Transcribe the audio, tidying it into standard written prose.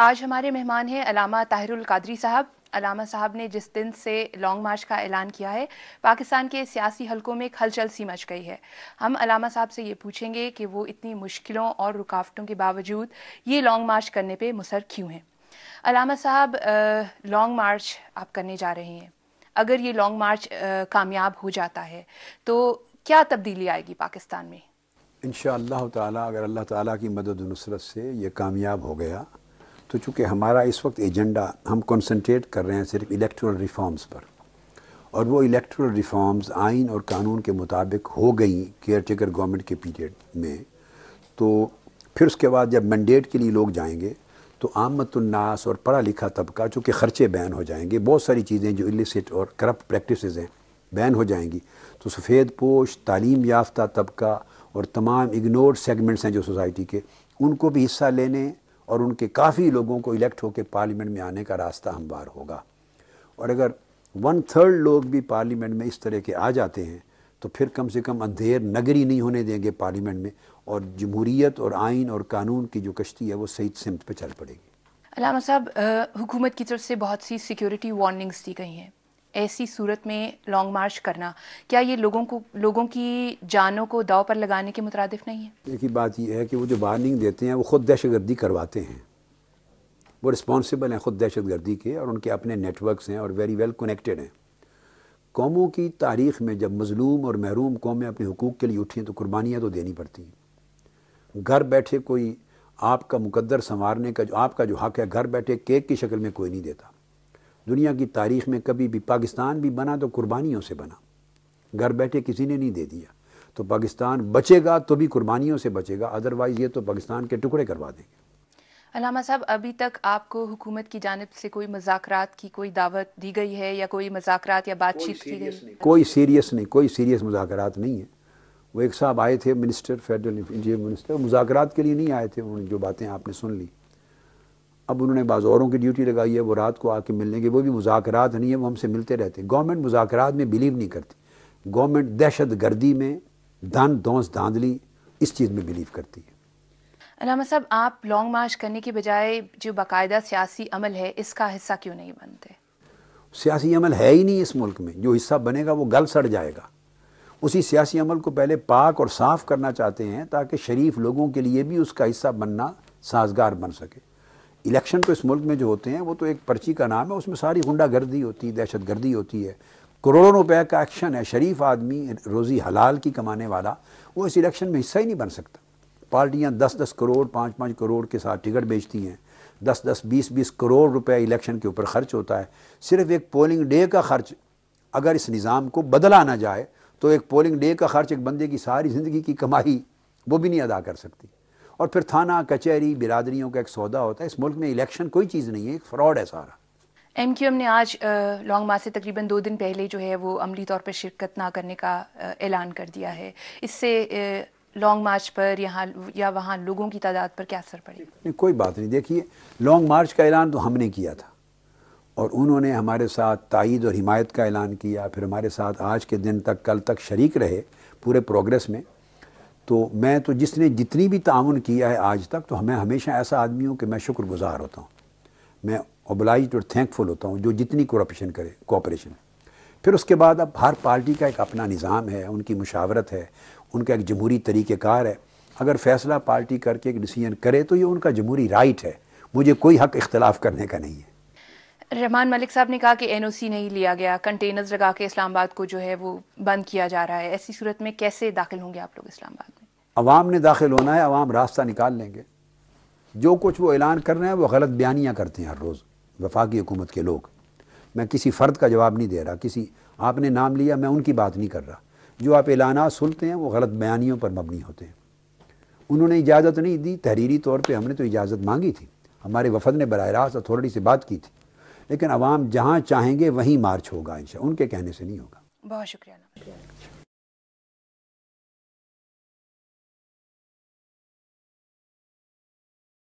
آج ہمارے مہمان ہیں علامہ طاہر القادری صاحب۔ علامہ صاحب نے جس دن سے لانگ مارچ کا اعلان کیا ہے، پاکستان کے سیاسی حلقوں میں ایک ہلچل سی مچ گئی ہے۔ ہم علامہ صاحب سے یہ پوچھیں گے کہ وہ اتنی مشکلوں اور رکاوٹوں کے باوجود یہ لانگ مارچ کرنے پہ مصر کیوں ہیں۔ علامہ صاحب، لانگ مارچ آپ کرنے جا رہے ہیں، اگر یہ لانگ مارچ کامیاب ہو جاتا ہے تو کیا تبدیلی آئے گی پاکستان میں؟ انشاءاللہ تعالیٰ اگر اللہ تعالیٰ کی مدد و نصرت سے یہ کامیاب ہو گیا تو چونکہ ہمارا اس وقت ایجنڈا ہم کنسنٹریٹ کر رہے ہیں صرف الیکٹورل ریفارمز پر، اور وہ الیکٹورل ریفارمز آئین اور قانون کے مطابق ہو گئیں کیئر ٹیکر گورنمنٹ کے پیریڈ میں، تو پھر اس کے بعد جب مینڈیٹ کے لیے لوگ جائیں گے تو عامت الناس اور پڑھا لکھا طبقہ چونکہ خرچے بین ہو جائیں گے، بہت ساری چیزیں جو السٹ اور کرپٹ پریکٹسز ہیں بین ہو جائیں گی، تو سفید پوش تعلیم یافتہ طبقہ اور تمام اگنورڈ سیگمنٹس ہیں جو سوسائٹی کے، ان کو بھی حصہ لینے اور ان کے کافی لوگوں کو الیکٹ ہو کے پارلیمنٹ میں آنے کا راستہ ہموار ہوگا۔ اور اگر 1/3 لوگ بھی پارلیمنٹ میں اس طرح کے آ جاتے ہیں تو پھر کم سے کم اندھیر نگری نہیں ہونے دیں گے پارلیمنٹ میں، اور جمہوریت اور آئین اور قانون کی جو کشتی ہے وہ صحیح سمت پہ چل پڑے گی۔ علامہ صاحب، حکومت کی طرف سے بہت سی سیکیورٹی وارننگز دی گئی ہیں، ایسی صورت میں لانگ مارچ کرنا کیا یہ لوگوں کی جانوں کو داؤ پر لگانے کے مترادف نہیں ہے؟ ایک ہی بات یہ ہے کہ وہ جو وارننگ دیتے ہیں وہ خود دہشت گردی کرواتے ہیں، وہ رسپانسبل ہیں خود دہشت گردی کے، اور ان کے اپنے نیٹ ورکس ہیں اور ویری ویل کنیکٹڈ ہیں۔ قوموں کی تاریخ میں جب مظلوم اور محروم قومیں اپنے حقوق کے لیے اٹھیں تو قربانیاں تو دینی پڑتی ہیں۔ گھر بیٹھے کوئی آپ کا مقدر سنوارنے کا آپ کا جو حق ہے گھر بیٹھے کیک کی شکل میں کوئی نہیں دیتا۔ دنیا کی تاریخ میں کبھی بھی پاکستان بھی بنا تو قربانیوں سے بنا، گھر بیٹھے کسی نے نہیں دے دیا، تو پاکستان بچے گا تو بھی قربانیوں سے بچے گا، ادروائز یہ تو پاکستان کے ٹکڑے کروا دیں گے۔ علامہ صاحب، ابھی تک آپ کو حکومت کی جانب سے کوئی مذاکرات کی کوئی دعوت دی گئی ہے یا کوئی مذاکرات یا بات چیت کی گئی؟ کوئی سیریس مذاکرات نہیں ہے۔ وہ ایک صاحب آئے تھے منسٹر، فیڈرل انٹیریئر منسٹر، مذاکرات کے لیے نہیں آئے تھے، انہوں نے جو باتیں آپ نے سن لی، اب انہوں نے بعض اوروں کی ڈیوٹی لگائی ہے، وہ رات کو آ کے ملنے کے، وہ بھی مذاکرات نہیں ہے، وہ ہم سے ملتے رہتے۔ گورنمنٹ مذاکرات میں بلیو نہیں کرتی، گورنمنٹ دہشت گردی میں دھانس دھاندلی اس چیز میں بلیو کرتی ہے۔ علامہ صاحب، آپ لانگ مارچ کرنے کے بجائے جو باقاعدہ سیاسی عمل ہے اس کا حصہ کیوں نہیں بنتے؟ سیاسی عمل ہے ہی نہیں اس ملک میں، جو حصہ بنے گا وہ گل سڑ جائے گا۔ اسی سیاسی عمل کو پہلے پاک اور صاف کرنا چاہتے ہیں تاکہ شریف لوگوں کے لیے بھی اس کا حصہ بننا سازگار بن سکے۔ الیکشن تو اس ملک میں جو ہوتے ہیں وہ تو ایک پرچی کا نام ہے، اس میں ساری غنڈہ گردی ہوتی ہے، دہشت گردی ہوتی ہے، کروڑوں روپے کا ایکشن ہے۔ شریف آدمی روزی حلال کی کمانے والا وہ اس الیکشن میں حصہ ہی نہیں بن سکتا۔ پارٹیاں 10 کروڑ 5 کروڑ کے ساتھ ٹکٹ بیچتی ہیں، 20 کروڑ روپے الیکشن کے اوپر خرچ ہوتا ہے۔ صرف ایک پولنگ ڈے کا خرچ اگر اس نظام کو بدلا نہ جائے تو ایک پولنگ ڈے کا خرچ ایک بندے کی ساری زندگی کی کمائی وہ بھی نہیں ادا کر سکتی۔ اور پھر تھانہ کچہری برادریوں کا ایک سودا ہوتا ہے۔ اس ملک میں الیکشن کوئی چیز نہیں ہے، ایک فراڈ ہے سارا۔ ایم کیو ایم نے آج لانگ مارچ سے تقریباً 2 دن پہلے جو ہے وہ عملی طور پر شرکت نہ کرنے کا اعلان کر دیا ہے، اس سے لانگ مارچ پر یہاں یا وہاں لوگوں کی تعداد پر کیا اثر پڑے گا؟ کوئی بات نہیں، دیکھیے لانگ مارچ کا اعلان تو ہم نے کیا تھا اور انہوں نے ہمارے ساتھ تائید اور حمایت کا اعلان کیا، پھر ہمارے ساتھ آج کے دن تک کل تک شریک رہے پورے پروگریس میں۔ تو میں تو جس نے جتنی بھی تعاون کیا ہے آج تک، تو میں ہمیشہ ایسا آدمی ہوں کہ میں شکر گزار ہوتا ہوں، میں اوبلائزڈ اور تھینکفل ہوتا ہوں جو جتنی کوآپریشن۔ پھر اس کے بعد اب ہر پارٹی کا ایک اپنا نظام ہے، ان کی مشاورت ہے، ان کا ایک جمہوری طریقہ کار ہے۔ اگر فیصلہ پارٹی کر کے ایک ڈیسیژن کرے تو یہ ان کا جمہوری رائٹ ہے، مجھے کوئی حق اختلاف کرنے کا نہیں ہے۔ رحمان ملک صاحب نے کہا کہ این او سی نہیں لیا گیا، کنٹینرز لگا کے اسلام آباد کو جو ہے وہ بند کیا جا رہا ہے، ایسی صورت میں کیسے داخل ہوں گے آپ لوگ اسلام آباد میں؟ عوام نے داخل ہونا ہے، عوام راستہ نکال لیں گے۔ جو کچھ وہ اعلان کر رہے ہیں وہ غلط بیانیاں کرتے ہیں ہر روز وفاقی حکومت کے لوگ۔ میں کسی فرد کا جواب نہیں دے رہا، کسی آپ نے نام لیا میں ان کی بات نہیں کر رہا۔ جو آپ اعلانات سنتے ہیں وہ غلط بیانیوں پر مبنی ہوتے ہیں۔ انہوں نے اجازت نہیں دی، تحریری طور پہ ہم نے تو اجازت مانگی تھی، ہمارے وفد نے براہ راست اتھارٹی سے بات کی تھی، لیکن عوام جہاں چاہیں گے وہیں مارچ ہوگا انشاءاللہ، ان کے کہنے سے نہیں ہوگا۔ بہت شکریہ۔